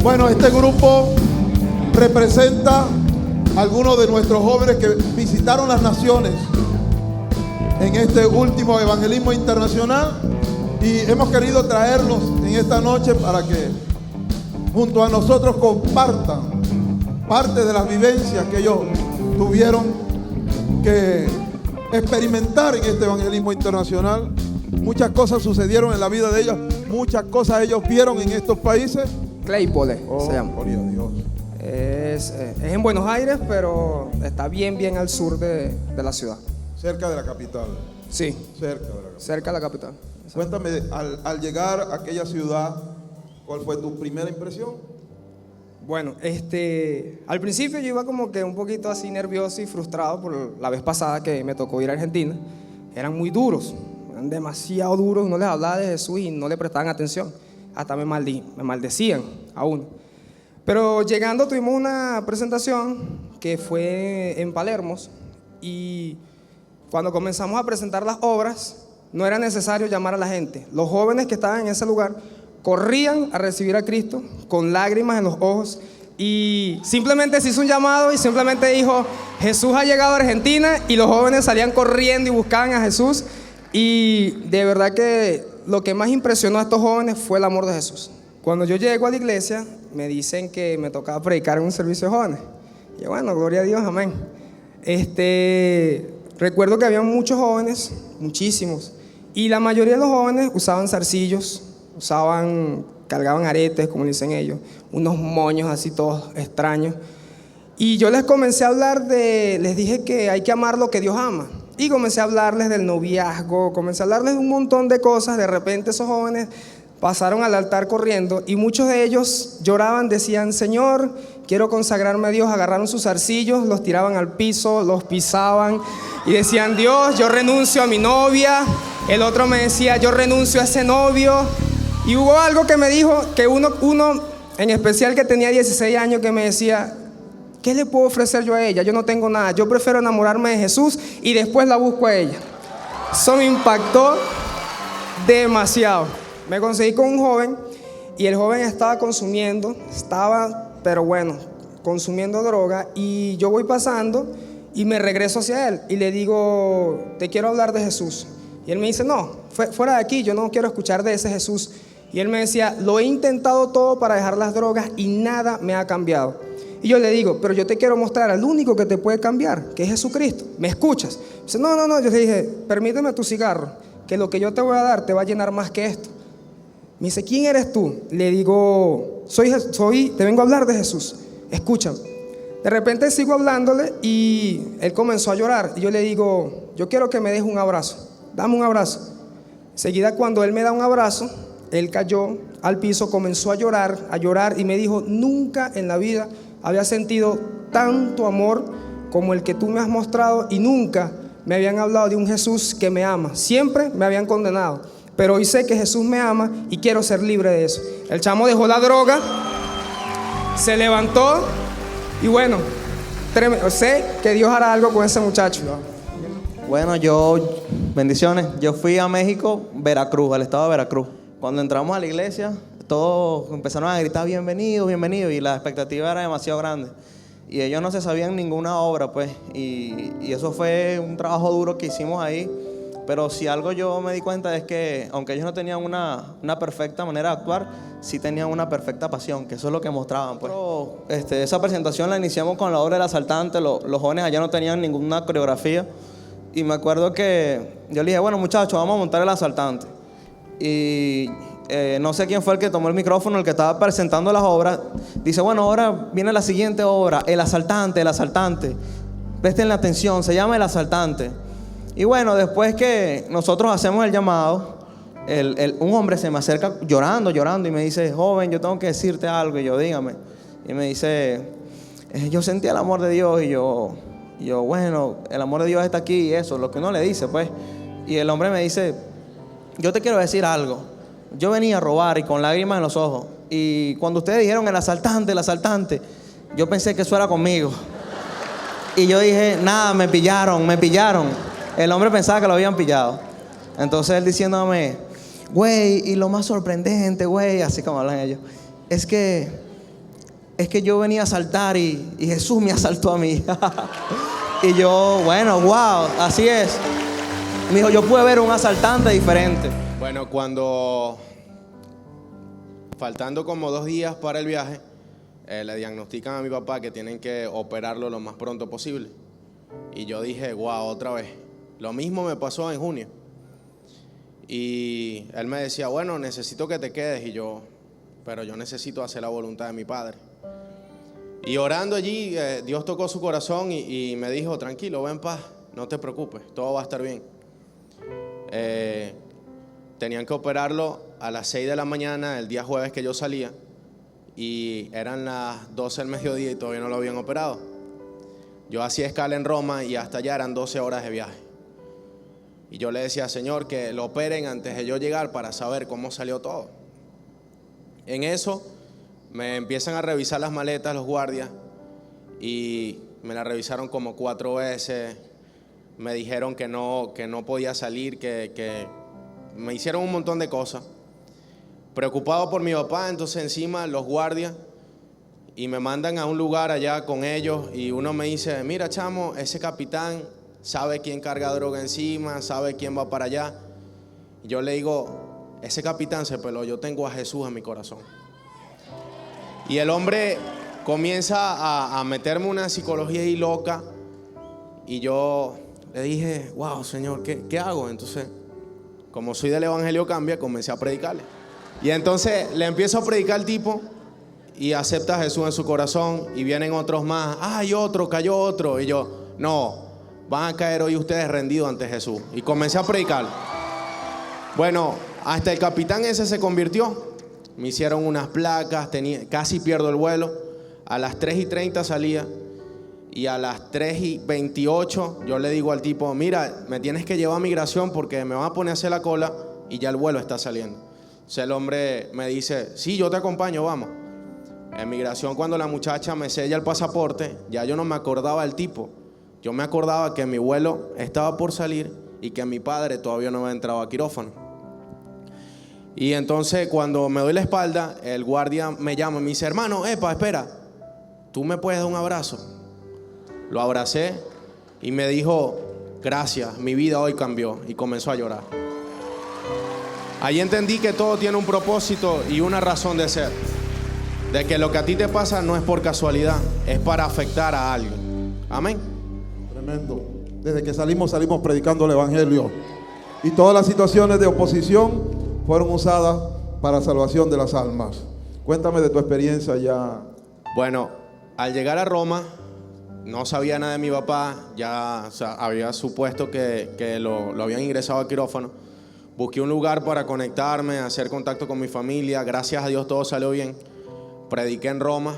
Bueno, este grupo representa a algunos de nuestros jóvenes que visitaron las naciones en este último evangelismo internacional, y hemos querido traerlos en esta noche para que junto a nosotros compartan parte de las vivencias que ellos tuvieron que experimentar en este evangelismo internacional. Muchas cosas sucedieron en la vida de ellos, muchas cosas ellos vieron en estos países. Claypole se llama. Gloria a Dios. Es en Buenos Aires, pero está bien al sur de la ciudad. Cerca de la capital. Sí, Cerca de la capital. cerca de la capital. Cuéntame, al llegar a aquella ciudad, ¿cuál fue tu primera impresión? Bueno, al principio yo iba como que un poquito así nervioso y frustrado por la vez pasada que me tocó ir a Argentina. Eran muy duros, eran demasiado duros, no les hablaba de Jesús y no le prestaban atención. Hasta me maldecían a uno. Pero llegando tuvimos una presentación que fue en Palermo, y cuando comenzamos a presentar las obras no era necesario llamar a la gente. Los jóvenes que estaban en ese lugar corrían a recibir a Cristo con lágrimas en los ojos, y simplemente se hizo un llamado y simplemente dijo: Jesús ha llegado a Argentina, y los jóvenes salían corriendo y buscaban a Jesús. Y de verdad que lo que más impresionó a estos jóvenes fue el amor de Jesús. Cuando yo llego a la iglesia me dicen que me tocaba predicar en un servicio de jóvenes, y bueno, gloria a Dios, amén. Recuerdo que había muchos jóvenes, muchísimos, y la mayoría de los jóvenes usaban zarcillos, cargaban aretes, como dicen ellos, unos moños así todos extraños. Y yo les comencé a hablar les dije que hay que amar lo que Dios ama. Y comencé a hablarles del noviazgo, comencé a hablarles de un montón de cosas. De repente esos jóvenes pasaron al altar corriendo, y muchos de ellos lloraban, decían: Señor, quiero consagrarme a Dios. Agarraron sus zarcillos, los tiraban al piso, los pisaban y decían: Dios, yo renuncio a mi novia. El otro me decía: yo renuncio a ese novio. Y hubo algo que me dijo, que uno en especial que tenía 16 años, que me decía: ¿qué le puedo ofrecer yo a ella? Yo no tengo nada, yo prefiero enamorarme de Jesús y después la busco a ella. Eso me impactó demasiado. Me conseguí con un joven, y el joven estaba consumiendo droga, y yo voy pasando y me regreso hacia él y le digo: te quiero hablar de Jesús. Y él me dice: no, fuera de aquí, yo no quiero escuchar de ese Jesús. Y él me decía: lo he intentado todo para dejar las drogas y nada me ha cambiado. Y yo le digo: pero yo te quiero mostrar al único que te puede cambiar, que es Jesucristo. ¿Me escuchas? Dice: no. Yo le dije: permíteme tu cigarro, que lo que yo te voy a dar te va a llenar más que esto. Me dice: ¿quién eres tú? Le digo: te vengo a hablar de Jesús, escúchame. De repente sigo hablándole y él comenzó a llorar, y yo le digo: yo quiero que me des un abrazo, dame un abrazo. Enseguida, cuando él me da un abrazo, él cayó al piso, comenzó a llorar, y me dijo: nunca en la vida había sentido tanto amor como el que tú me has mostrado, y nunca me habían hablado de un Jesús que me ama. Siempre me habían condenado, pero hoy sé que Jesús me ama y quiero ser libre de eso. El chamo dejó la droga, se levantó, y bueno, sé que Dios hará algo con ese muchacho. Bueno, bendiciones. Yo fui a México, Veracruz, al estado de Veracruz. Cuando entramos a la iglesia, todos empezaron a gritar: bienvenido, bienvenido, y la expectativa era demasiado grande. Y ellos no se sabían ninguna obra, pues, y eso fue un trabajo duro que hicimos ahí. Pero si algo yo me di cuenta es que, aunque ellos no tenían una perfecta manera de actuar, sí tenían una perfecta pasión, que eso es lo que mostraban, pues. Esa presentación la iniciamos con la obra del asaltante. Los jóvenes allá no tenían ninguna coreografía, y me acuerdo que yo le dije: bueno, muchachos, vamos a montar el asaltante. Y no sé quién fue el que tomó el micrófono, el que estaba presentando las obras. Dice: bueno, ahora viene la siguiente obra, el asaltante. Presten la atención, se llama El Asaltante. Y bueno, después que nosotros hacemos el llamado, un hombre se me acerca llorando, y me dice: joven, yo tengo que decirte algo. Y yo: dígame. Y me dice: yo sentí el amor de Dios. Y yo, bueno, el amor de Dios está aquí, y eso, lo que uno le dice, pues. Y el hombre me dice: yo te quiero decir algo. Yo venía a robar, y con lágrimas en los ojos. Y cuando ustedes dijeron el asaltante, yo pensé que eso era conmigo. Y yo dije: nada, me pillaron. El hombre pensaba que lo habían pillado. Entonces él diciéndome: güey, y lo más sorprendente, güey, así como hablan ellos, es que es que yo venía a asaltar y Jesús me asaltó a mí. Y yo, bueno, wow, así es. Me dijo, yo pude ver un asaltante diferente. Bueno, cuando faltando como 2 días para el viaje, le diagnostican a mi papá que tienen que operarlo lo más pronto posible. Y yo dije, wow, otra vez. Lo mismo me pasó en junio. Y él me decía, bueno, necesito que te quedes. Y yo, pero yo necesito hacer la voluntad de mi padre. Y orando allí, Dios tocó su corazón y me dijo, tranquilo, ven en paz, no te preocupes, todo va a estar bien. Tenían que operarlo a las 6 de la mañana el día jueves que yo salía. Y eran las 12 del mediodía y todavía no lo habían operado. Yo hacía escala en Roma y hasta allá eran 12 horas de viaje. Y yo le decía, Señor, que lo operen antes de yo llegar para saber cómo salió todo. En eso me empiezan a revisar las maletas los guardias y me las revisaron como 4 veces. Me dijeron que no podía salir, que me hicieron un montón de cosas. Preocupado por mi papá, entonces encima los guardias y me mandan a un lugar allá con ellos y uno me dice, mira chamo, ese capitán sabe quién carga droga encima, sabe quién va para allá. Y yo le digo, ese capitán se peló, yo tengo a Jesús en mi corazón. Y el hombre comienza a meterme una psicología ahí loca y yo le dije, wow, Señor, ¿qué hago? Entonces, como soy del Evangelio Cambia, comencé a predicarle. Y entonces le empiezo a predicar al tipo y acepta a Jesús en su corazón y vienen otros más. Hay otro, cayó otro. Y yo, no, van a caer hoy ustedes rendidos ante Jesús. Y comencé a predicar. Bueno, hasta el capitán ese se convirtió. Me hicieron unas placas, casi pierdo el vuelo. A las 3:30 salía y a las 3:28 yo le digo al tipo, mira, me tienes que llevar a migración porque me van a poner a hacer la cola y ya el vuelo está saliendo. Entonces el hombre me dice, sí, yo te acompaño, vamos. En migración, cuando la muchacha me sella el pasaporte, ya yo no me acordaba del tipo. Yo me acordaba que mi vuelo estaba por salir y que mi padre todavía no había entrado a quirófano. Y entonces cuando me doy la espalda, el guardia me llama y me dice, hermano, espera, ¿tú me puedes dar un abrazo? Lo abracé y me dijo, gracias, mi vida hoy cambió, y comenzó a llorar. Ahí entendí que todo tiene un propósito y una razón de ser. De que lo que a ti te pasa no es por casualidad, es para afectar a alguien. Amén. Tremendo. Desde que salimos predicando el Evangelio. Y todas las situaciones de oposición fueron usadas para salvación de las almas. Cuéntame de tu experiencia ya. Bueno, al llegar a Roma, no sabía nada de mi papá. Ya había supuesto que lo habían ingresado a quirófano. Busqué un lugar para conectarme, hacer contacto con mi familia. Gracias a Dios todo salió bien. Prediqué en Roma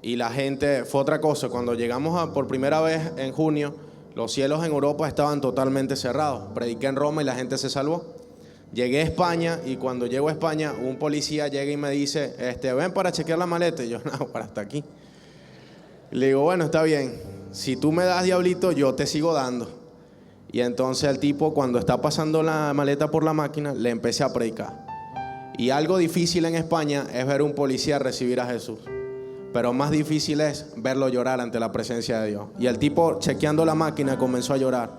y la gente, fue otra cosa. Cuando llegamos por primera vez en junio, los cielos en Europa estaban totalmente cerrados. Prediqué en Roma y la gente se salvó. Llegué a España y cuando llego a España, un policía llega y me dice, ven para chequear la maleta. Y yo, no, para hasta aquí. Le digo, bueno, está bien. Si tú me das, diablito, yo te sigo dando. Y entonces el tipo, cuando está pasando la maleta por la máquina, le empecé a predicar. Y algo difícil en España es ver a un policía recibir a Jesús. Pero más difícil es verlo llorar ante la presencia de Dios. Y el tipo, chequeando la máquina, comenzó a llorar.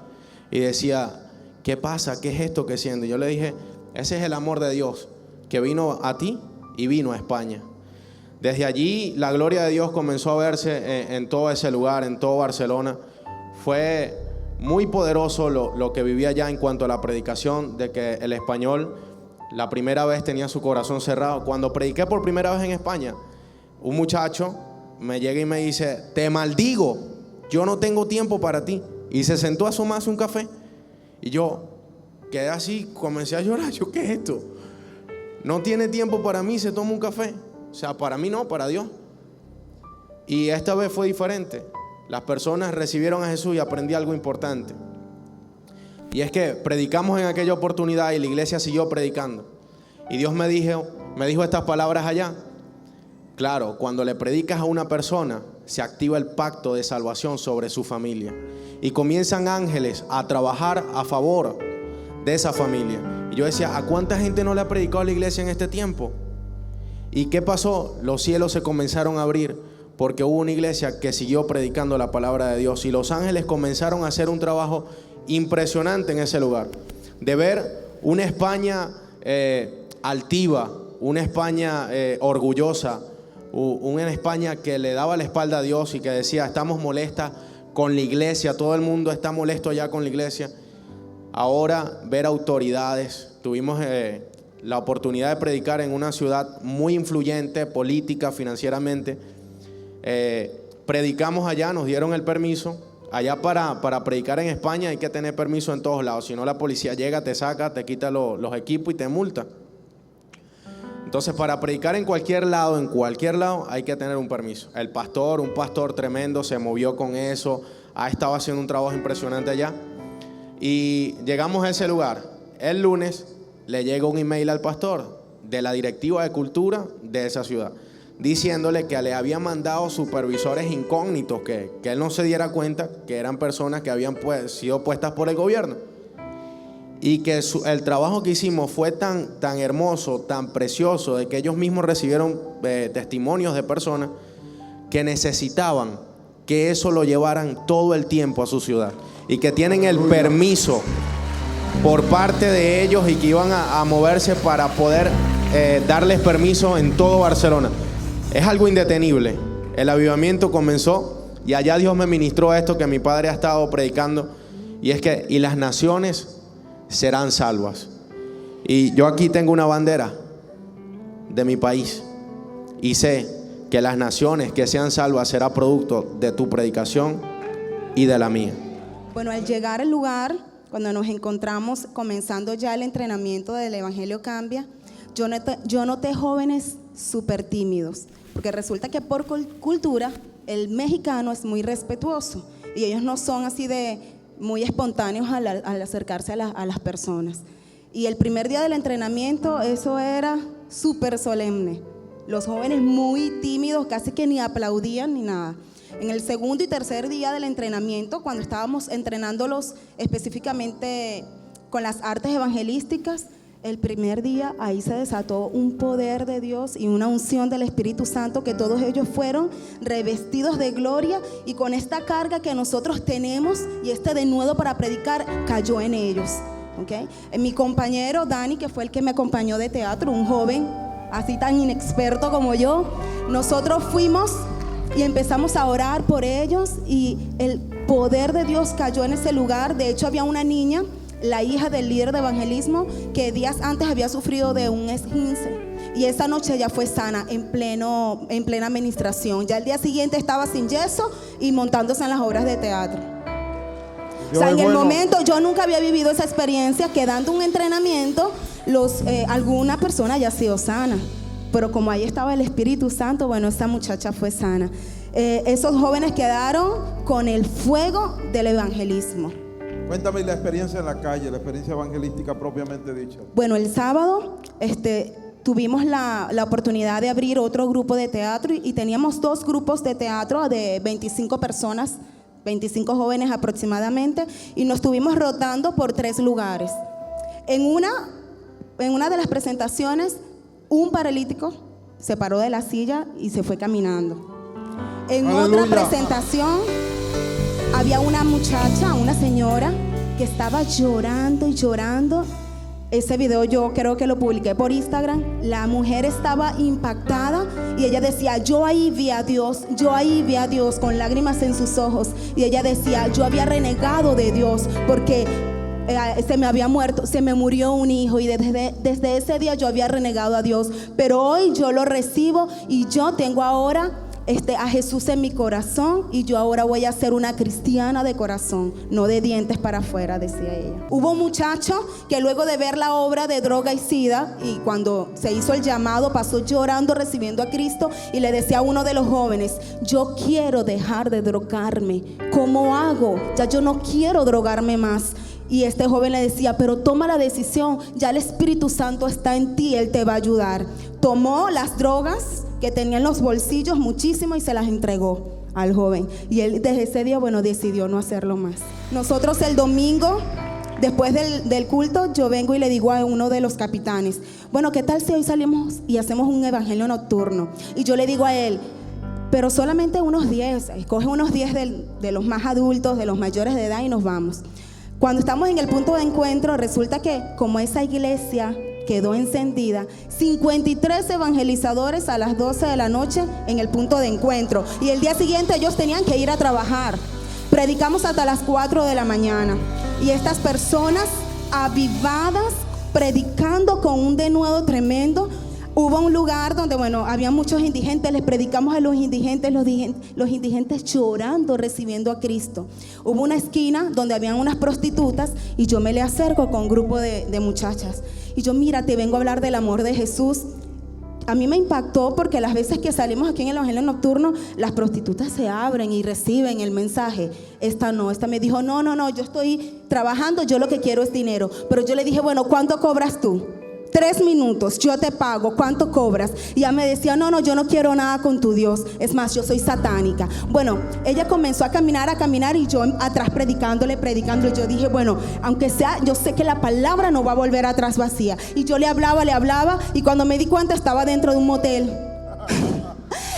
Y decía, ¿qué pasa? ¿Qué es esto que siento? Y yo le dije, ese es el amor de Dios, que vino a ti y vino a España. Desde allí, la gloria de Dios comenzó a verse en todo ese lugar, en todo Barcelona. Fue muy poderoso lo que vivía allá en cuanto a la predicación, de que el español la primera vez tenía su corazón cerrado. Cuando prediqué por primera vez en España, un muchacho me llega y me dice, te maldigo, yo no tengo tiempo para ti. Y se sentó a tomarse un café. Y yo quedé así, comencé a llorar. Yo, ¿qué es esto? No tiene tiempo para mí, se toma un café. O sea, para mí no, para Dios. Y esta vez fue diferente. Las personas recibieron a Jesús y aprendí algo importante. Y es que predicamos en aquella oportunidad y la iglesia siguió predicando. Y Dios me dijo estas palabras allá. Claro, cuando le predicas a una persona, se activa el pacto de salvación sobre su familia. Y comienzan ángeles a trabajar a favor de esa familia. Y yo decía, ¿a cuánta gente no le ha predicado a la iglesia en este tiempo? ¿Y qué pasó? Los cielos se comenzaron a abrir porque hubo una iglesia que siguió predicando la palabra de Dios, y los ángeles comenzaron a hacer un trabajo impresionante en ese lugar, de ver una España altiva, una España orgullosa, una España que le daba la espalda a Dios y que decía: estamos molestas con la iglesia, todo el mundo está molesto ya con la iglesia. Ahora ver autoridades, tuvimos la oportunidad de predicar en una ciudad muy influyente política, financieramente. Predicamos allá, nos dieron el permiso. Allá para predicar en España hay que tener permiso en todos lados, si no la policía llega, te saca, te quita los equipos y te multa. Entonces, para predicar en cualquier lado hay que tener un permiso. Un pastor tremendo, se movió con eso, ha estado haciendo un trabajo impresionante allá. Y llegamos a ese lugar. El lunes le llega un email al pastor de la directiva de cultura de esa ciudad, diciéndole que le habían mandado supervisores incógnitos, que él no se diera cuenta que eran personas que habían sido puestas por el gobierno, y que el trabajo que hicimos fue tan hermoso, tan precioso, de que ellos mismos recibieron testimonios de personas que necesitaban que eso lo llevaran todo el tiempo a su ciudad, y que tienen el permiso por parte de ellos, y que iban a moverse para poder darles permiso en todo Barcelona. Es algo indetenible. El avivamiento comenzó, y allá Dios me ministró esto que mi padre ha estado predicando, y es que las naciones serán salvas. Y yo aquí tengo una bandera de mi país, y sé que las naciones que sean salvas será producto de tu predicación y de la mía. Bueno, al llegar al lugar, cuando nos encontramos comenzando ya el entrenamiento del Evangelio Cambia, yo noté jóvenes súper tímidos, porque resulta que por cultura el mexicano es muy respetuoso y ellos no son así de muy espontáneos al acercarse a las personas. Y el primer día del entrenamiento eso era súper solemne, los jóvenes muy tímidos, casi que ni aplaudían ni nada. En el segundo y tercer día del entrenamiento, cuando estábamos entrenándolos específicamente con las artes evangelísticas, el primer día ahí se desató un poder de Dios y una unción del Espíritu Santo, que todos ellos fueron revestidos de gloria, y con esta carga que nosotros tenemos y este denuedo para predicar cayó en ellos. ¿Okay? Mi compañero Dani, que fue el que me acompañó de teatro, un joven así tan inexperto como yo, nosotros fuimos y empezamos a orar por ellos, y el poder de Dios cayó en ese lugar. De hecho, había una niña, la hija del líder de evangelismo, que días antes había sufrido de un esguince, y esa noche ya fue sana en plena administración. Ya el día siguiente estaba sin yeso y montándose en las obras de teatro. O sea, en el momento yo nunca había vivido esa experiencia, que dando un entrenamiento alguna persona haya sido sana, pero como ahí estaba el Espíritu Santo, bueno, esa muchacha fue sana. Esos jóvenes quedaron con el fuego del evangelismo. Cuéntame la experiencia en la calle, la experiencia evangelística propiamente dicha. Bueno, el sábado tuvimos la oportunidad de abrir otro grupo de teatro, y teníamos 2 grupos de teatro de 25 personas, 25 jóvenes aproximadamente, y nos estuvimos rotando por 3 lugares. En una de las presentaciones, un paralítico se paró de la silla y se fue caminando. En ¡Aleluya! Otra presentación había una muchacha, una señora, que estaba llorando y llorando. Ese video yo creo que lo publiqué por Instagram. La mujer estaba impactada y ella decía: yo ahí vi a Dios, con lágrimas en sus ojos. Y ella decía: yo había renegado de Dios porque se me murió un hijo, y desde ese día yo había renegado a Dios, pero hoy yo lo recibo, y yo tengo ahora a Jesús en mi corazón, y yo ahora voy a ser una cristiana de corazón, no de dientes para afuera, decía ella. Hubo un muchacho que luego de ver la obra de Droga y Sida, y cuando se hizo el llamado, pasó llorando recibiendo a Cristo, y le decía a uno de los jóvenes: yo quiero dejar de drogarme, ¿cómo hago? Ya yo no quiero drogarme más. Y este joven le decía: pero toma la decisión, ya el Espíritu Santo está en ti, Él te va a ayudar. Tomó las drogas que tenía en los bolsillos, muchísimo, y se las entregó al joven. Y él desde ese día, bueno, decidió no hacerlo más. Nosotros el domingo Después del culto, yo vengo y le digo a uno de los capitanes, bueno, ¿qué tal si hoy salimos y hacemos un evangelio nocturno? Y yo le digo a él, pero solamente unos 10, escoge unos 10 de los más adultos, de los mayores de edad y nos vamos. Cuando estamos en el punto de encuentro, resulta que como esa iglesia quedó encendida, 53 evangelizadores a las 12 de la noche en el punto de encuentro. Y el día siguiente ellos tenían que ir a trabajar. Predicamos hasta las 4 de la mañana. Y estas personas avivadas, predicando con un denuedo tremendo. Hubo un lugar donde, había muchos indigentes, les predicamos a los indigentes llorando, recibiendo a Cristo. Hubo una esquina donde habían unas prostitutas y yo me le acerco con un grupo de muchachas. Y yo, mira, te vengo a hablar del amor de Jesús. A mí me impactó porque las veces que salimos aquí en el Evangelio Nocturno, las prostitutas se abren y reciben el mensaje. Esta no, esta me dijo, no, yo estoy trabajando, yo lo que quiero es dinero. Pero yo le dije, bueno, ¿cuánto cobras tú? 3 minutos, yo te pago, ¿cuánto cobras? Y ella me decía, no, yo no quiero nada con tu Dios, es más, yo soy satánica. Bueno, ella comenzó a caminar y yo atrás predicándole, yo dije, bueno, aunque sea, yo sé que la palabra no va a volver atrás vacía. Y yo le hablaba, y cuando me di cuenta estaba dentro de un motel.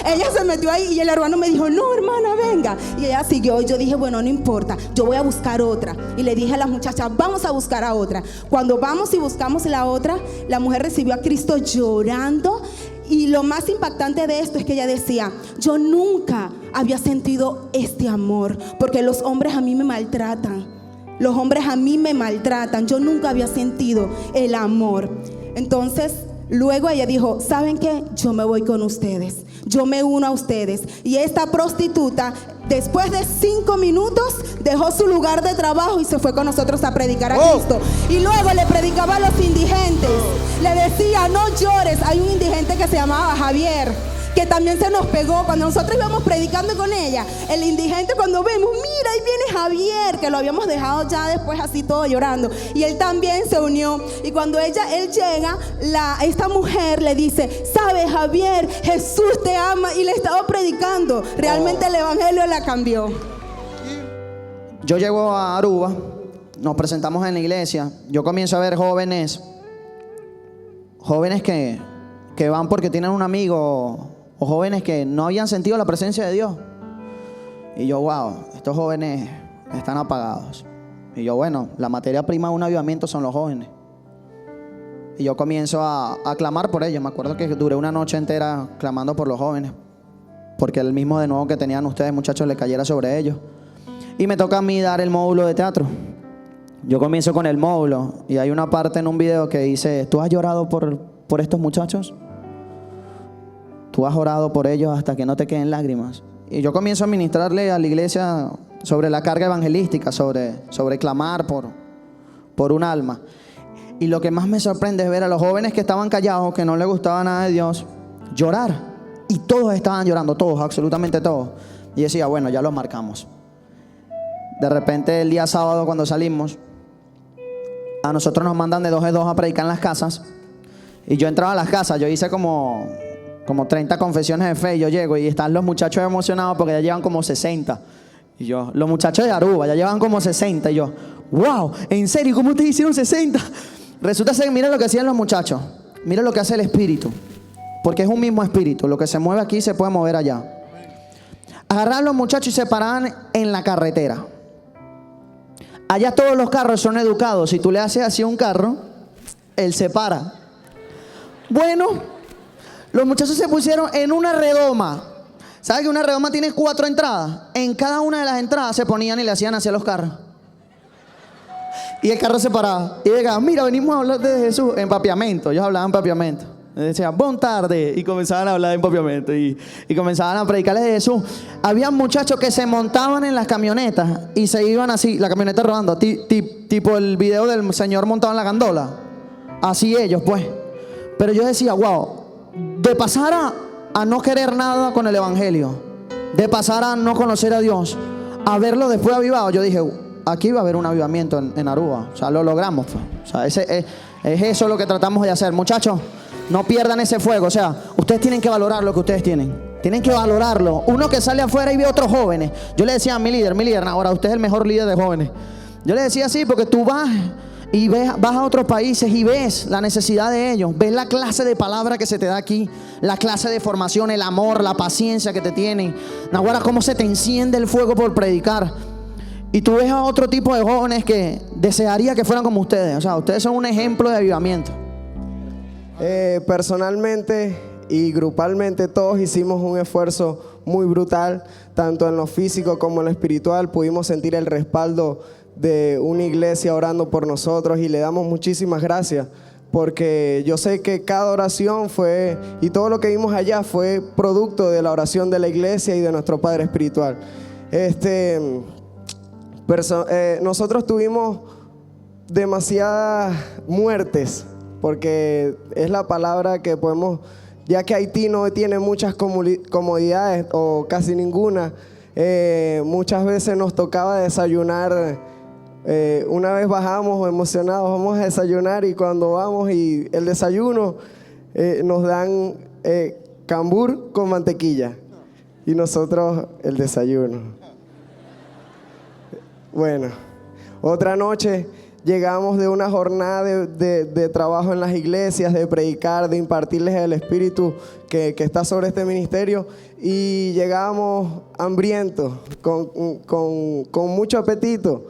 Ella se metió ahí y el hermano me dijo, no, hermana, venga. Y ella siguió y yo dije, bueno, no importa, yo voy a buscar otra. Y le dije a las muchachas, vamos a buscar a otra. Cuando vamos y buscamos la otra, la mujer recibió a Cristo llorando. Y lo más impactante de esto es que ella decía, yo nunca había sentido este amor, porque los hombres a mí me maltratan. Los hombres a mí me maltratan. Yo nunca había sentido el amor. Entonces, luego ella dijo, ¿saben qué? Yo me voy con ustedes. Yo me uno a ustedes. Y esta prostituta, después de 5 minutos, dejó su lugar de trabajo y se fue con nosotros a predicar a Cristo. Y luego le predicaba a los indigentes. Le decía, no llores. Hay un indigente que se llamaba Javier, que también se nos pegó cuando nosotros íbamos predicando con ella. El indigente, cuando vemos, mira, ahí viene Javier, que lo habíamos dejado ya después así todo llorando, y él también se unió. Y cuando él llega, esta mujer le dice, ¿sabes, Javier? Jesús te ama. Y le estaba predicando. Realmente el evangelio la cambió. Yo llego a Aruba, nos presentamos en la iglesia. Yo comienzo a ver jóvenes que van porque tienen un amigo, o jóvenes que no habían sentido la presencia de Dios. Y yo, wow, estos jóvenes están apagados. Y yo, bueno, la materia prima de un avivamiento son los jóvenes. Y yo comienzo a clamar por ellos. Me acuerdo que duré una noche entera clamando por los jóvenes, porque el mismo de nuevo que tenían ustedes, muchachos, le cayera sobre ellos. Y me toca a mí dar el módulo de teatro. Yo comienzo con el módulo y hay una parte en un video que dice, ¿tú has llorado por estos muchachos? Tú has orado por ellos hasta que no te queden lágrimas. Y yo comienzo a ministrarle a la iglesia sobre la carga evangelística, sobre clamar por un alma. Y lo que más me sorprende es ver a los jóvenes que estaban callados, que no les gustaba nada de Dios, llorar. Y todos estaban llorando, todos, absolutamente todos. Y decía, bueno, ya los marcamos. De repente el día sábado cuando salimos, a nosotros nos mandan de 2 en 2 a predicar en las casas. Y yo entraba a las casas, yo hice como 30 confesiones de fe, y yo llego y están los muchachos emocionados porque ya llevan como 60. Y yo, los muchachos de Aruba ya llevan como 60. Y yo, wow, ¿en serio? ¿Cómo ustedes hicieron 60? Resulta ser, mira lo que hacían los muchachos, mira lo que hace el espíritu, porque es un mismo espíritu. Lo que se mueve aquí se puede mover allá. Agarraban los muchachos y se paraban en la carretera. Allá todos los carros son educados. Si tú le haces así a un carro, él se para. Bueno, los muchachos se pusieron en una redoma. ¿Sabes que una redoma tiene 4 entradas? En cada una de las entradas se ponían y le hacían hacia los carros. Y el carro se paraba. Y llegaban, mira, venimos a hablar de Jesús. Empapiamiento, ellos hablaban empapiamiento. Decían, bon tarde. Y comenzaban a hablar de empapiamiento. Y comenzaban a predicarles de Jesús. Había muchachos que se montaban en las camionetas y se iban así, la camioneta rodando. Tipo el video del señor montado en la gandola. Así ellos, pues. Pero yo decía, wow, de pasar a no querer nada con el evangelio, de pasar a no conocer a Dios, a verlo después avivado, yo dije, aquí va a haber un avivamiento en Aruba. O sea, lo logramos, pues. O sea, es eso lo que tratamos de hacer. Muchachos, no pierdan ese fuego. O sea, ustedes tienen que valorar lo que ustedes tienen. Tienen que valorarlo. Uno que sale afuera y ve a otros jóvenes. Yo le decía a mi líder, ahora usted es el mejor líder de jóvenes. Yo le decía así porque tú vas y vas a otros países y ves la necesidad de ellos, ves la clase de palabra que se te da aquí, la clase de formación, el amor, la paciencia que te tienen. Naguará, cómo se te enciende el fuego por predicar. Y tú ves a otro tipo de jóvenes que desearía que fueran como ustedes. O sea, ustedes son un ejemplo de avivamiento. Personalmente y grupalmente todos hicimos un esfuerzo muy brutal, tanto en lo físico como en lo espiritual. Pudimos sentir el respaldo de una iglesia orando por nosotros y le damos muchísimas gracias, porque yo sé que cada oración fue, y todo lo que vimos allá fue producto de la oración de la iglesia y de nuestro Padre Espiritual. Nosotros tuvimos demasiadas muertes, porque es la palabra que podemos, ya que Haití no tiene muchas comodidades o casi ninguna, muchas veces nos tocaba desayunar. Una vez bajamos emocionados, vamos a desayunar, y cuando vamos y el desayuno nos dan cambur con mantequilla y nosotros el desayuno. Bueno, otra noche llegamos de una jornada de trabajo en las iglesias, de predicar, de impartirles el espíritu que está sobre este ministerio, y llegamos hambrientos, con mucho apetito,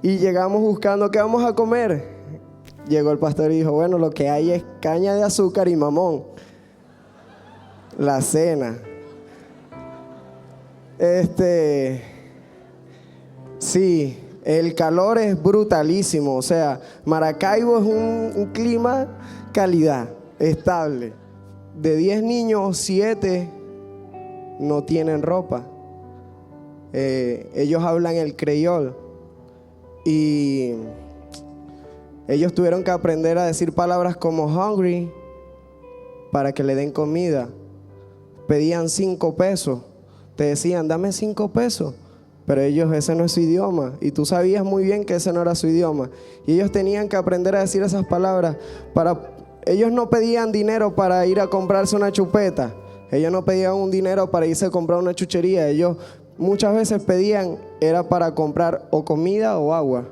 y llegamos buscando qué vamos a comer. Llegó el pastor y dijo, bueno, lo que hay es caña de azúcar y mamón. La cena. Sí, el calor es brutalísimo. O sea, Maracaibo es un clima calidad, estable. De 10 niños, 7 no tienen ropa. Ellos hablan el creyol. Y ellos tuvieron que aprender a decir palabras como hungry para que le den comida. Pedían 5 pesos. Te decían, dame 5 pesos. Pero ellos, ese no es su idioma. Y tú sabías muy bien que ese no era su idioma. Y ellos tenían que aprender a decir esas palabras. Ellos no pedían dinero para ir a comprarse una chupeta. Ellos no pedían un dinero para irse a comprar una chuchería. Ellos muchas veces pedían, era para comprar o comida o agua.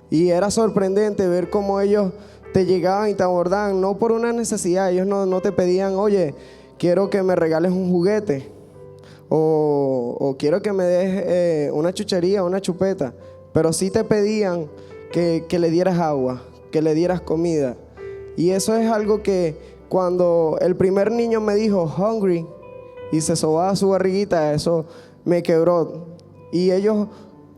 Y era sorprendente ver cómo ellos te llegaban y te abordaban, no por una necesidad. Ellos no te pedían, oye, quiero que me regales un juguete, o quiero que me des una chuchería, una chupeta. Pero sí te pedían que le dieras agua, que le dieras comida. Y eso es algo que cuando el primer niño me dijo hungry y se sobaba su barriguita, eso me quebró. Y ellos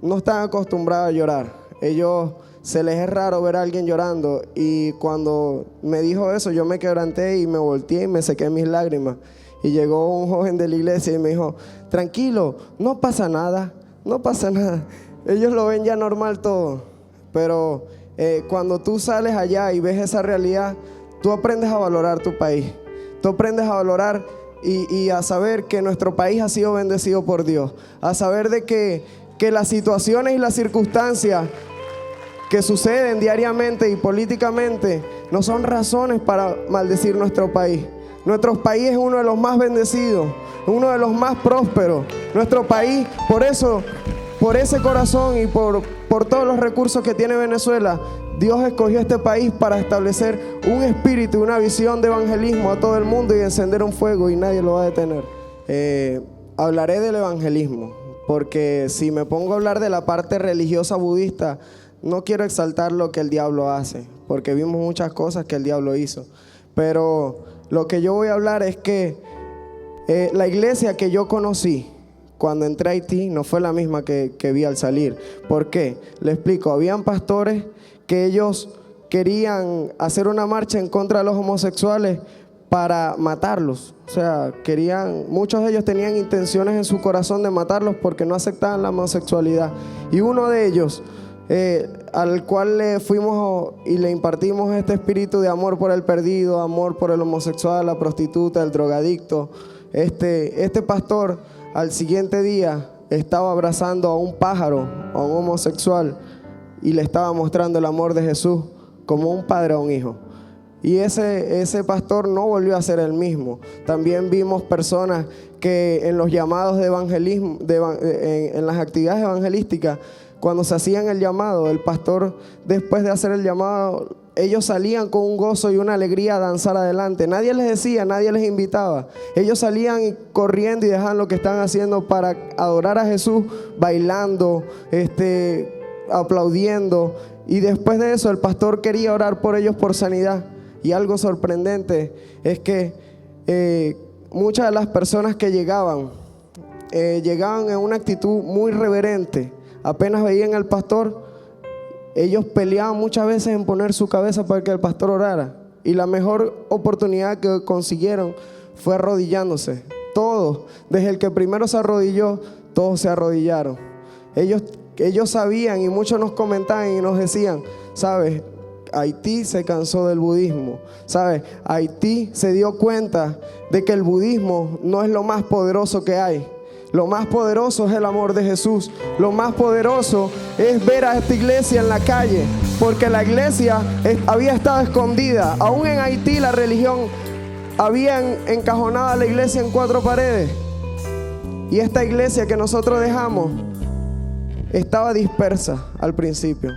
no están acostumbrados a llorar. Ellos, se les es raro ver a alguien llorando. Y cuando me dijo eso, yo me quebranté y me volteé y me sequé mis lágrimas. Y llegó un joven de la iglesia y me dijo, tranquilo, no pasa nada, no pasa nada. Ellos lo ven ya normal todo. Pero cuando tú sales allá y ves esa realidad, tú aprendes a valorar tu país. Tú aprendes a valorar y a saber que nuestro país ha sido bendecido por Dios. A saber de que las situaciones y las circunstancias que suceden diariamente y políticamente no son razones para maldecir nuestro país. Nuestro país es uno de los más bendecidos, uno de los más prósperos. Nuestro país, por eso, por ese corazón y por todos los recursos que tiene Venezuela, Dios escogió este país para establecer un espíritu y una visión de evangelismo a todo el mundo y encender un fuego, y nadie lo va a detener. Hablaré del evangelismo, porque si me pongo a hablar de la parte religiosa budista, no quiero exaltar lo que el diablo hace, porque vimos muchas cosas que el diablo hizo. Pero lo que yo voy a hablar es que la iglesia que yo conocí cuando entré a Haití no fue la misma que vi al salir. ¿Por qué? Le explico. Habían pastores que ellos querían hacer una marcha en contra de los homosexuales para matarlos. O sea, muchos de ellos tenían intenciones en su corazón de matarlos porque no aceptaban la homosexualidad. Y uno de ellos, al cual le fuimos y le impartimos este espíritu de amor por el perdido, amor por el homosexual, la prostituta, el drogadicto, este pastor al siguiente día estaba abrazando a un pájaro, a un homosexual, y le estaba mostrando el amor de Jesús como un padre a un hijo. Y ese pastor no volvió a ser el mismo. También vimos personas que en los llamados de evangelismo, en las actividades evangelísticas, cuando se hacían el llamado, el pastor, después de hacer el llamado, ellos salían con un gozo y una alegría a danzar adelante. Nadie les decía, nadie les invitaba. Ellos salían corriendo y dejaban lo que estaban haciendo para adorar a Jesús, bailando, aplaudiendo. Y después de eso el pastor quería orar por ellos por sanidad. Y algo sorprendente es que muchas de las personas que llegaban en una actitud muy reverente. Apenas veían al pastor, ellos peleaban muchas veces en poner su cabeza para que el pastor orara. Y la mejor oportunidad que consiguieron fue arrodillándose. Todos, desde el que primero se arrodilló, todos se arrodillaron. Ellos sabían, y muchos nos comentaban y nos decían, ¿sabes? Haití se cansó del budismo, ¿sabes? Haití se dio cuenta de que el budismo no es lo más poderoso que hay. Lo más poderoso es el amor de Jesús. Lo más poderoso es ver a esta iglesia en la calle, porque la iglesia había estado escondida. Aún en Haití la religión había encajonado a la iglesia en 4 paredes. Y esta iglesia que nosotros dejamos estaba dispersa al principio.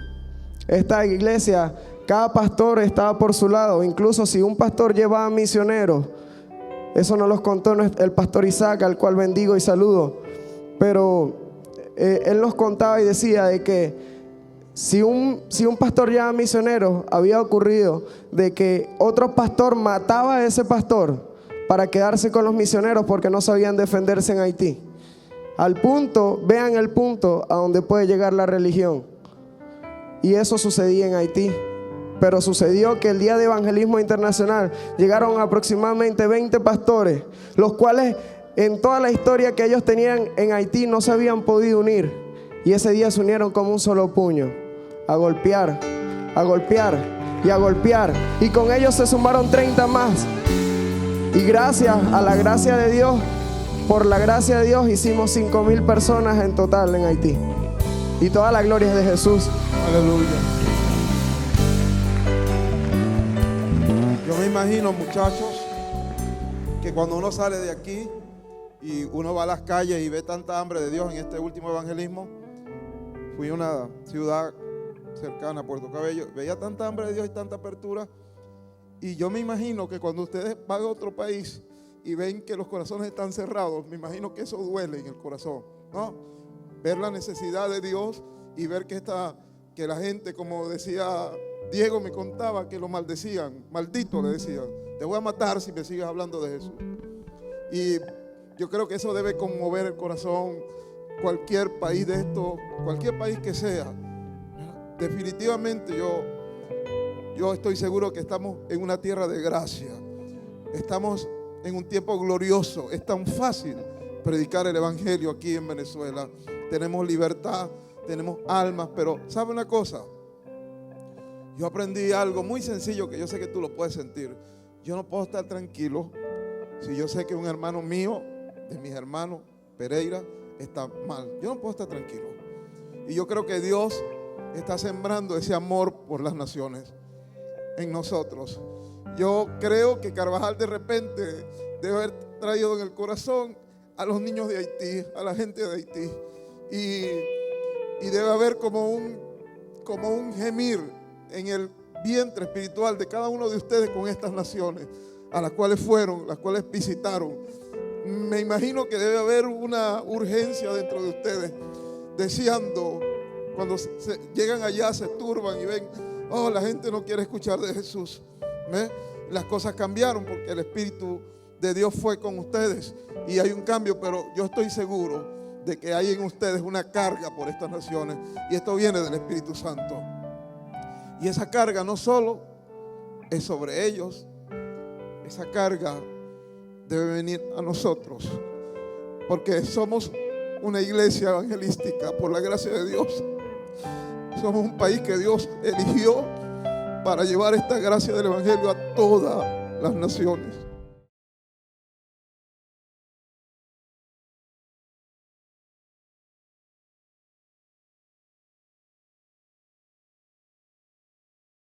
Esta iglesia, cada pastor estaba por su lado. Incluso si un pastor llevaba misioneros, eso nos los contó el pastor Isaac, al cual bendigo y saludo. Pero él nos contaba y decía de que si un pastor llevaba misioneros, había ocurrido de que otro pastor mataba a ese pastor para quedarse con los misioneros porque no sabían defenderse en Haití. Al punto, vean el punto a donde puede llegar la religión. Y eso sucedía en Haití. Pero sucedió que el día de evangelismo internacional llegaron aproximadamente 20 pastores, los cuales en toda la historia que ellos tenían en Haití no se habían podido unir. Y ese día se unieron como un solo puño, a golpear, a golpear y a golpear. Y con ellos se sumaron 30 más. Y gracias a la gracia de Dios, por la gracia de Dios, hicimos 5,000 personas en total en Haití. Y toda la gloria es de Jesús. Aleluya. Yo me imagino, muchachos, que cuando uno sale de aquí y uno va a las calles y ve tanta hambre de Dios en este último evangelismo, fui a una ciudad cercana a Puerto Cabello, veía tanta hambre de Dios y tanta apertura, y yo me imagino que cuando ustedes van a otro país y ven que los corazones están cerrados, me imagino que eso duele en el corazón, ¿no? Ver la necesidad de Dios y ver que la gente, como decía Diego, me contaba que lo maldecían, maldito le decían, te voy a matar si me sigues hablando de Jesús. Y yo creo que eso debe conmover el corazón, cualquier país de esto, cualquier país que sea. Definitivamente yo estoy seguro que estamos en una tierra de gracia, estamos en un tiempo glorioso, es tan fácil predicar el evangelio aquí en Venezuela, tenemos libertad, tenemos almas, pero ¿sabe una cosa? Yo aprendí algo muy sencillo que yo sé que tú lo puedes sentir. Yo no puedo estar tranquilo si yo sé que un hermano mío, de mis hermanos, Pereira, está mal. Yo no puedo estar tranquilo. Y yo creo que Dios está sembrando ese amor por las naciones en nosotros. Yo creo que Carvajal de repente debe haber traído en el corazón a los niños de Haití, a la gente de Haití. Y debe haber como un gemir en el vientre espiritual de cada uno de ustedes con estas naciones a las cuales fueron, las cuales visitaron. Me imagino que debe haber una urgencia dentro de ustedes, deseando, cuando llegan allá se turban y ven, oh, la gente no quiere escuchar de Jesús. ¿Ve? Las cosas cambiaron porque el Espíritu de Dios fue con ustedes y hay un cambio, pero yo estoy seguro de que hay en ustedes una carga por estas naciones y esto viene del Espíritu Santo. Y esa carga no solo es sobre ellos, esa carga debe venir a nosotros, porque somos una iglesia evangelística por la gracia de Dios. Somos un país que Dios eligió para llevar esta gracia del evangelio a todas las naciones.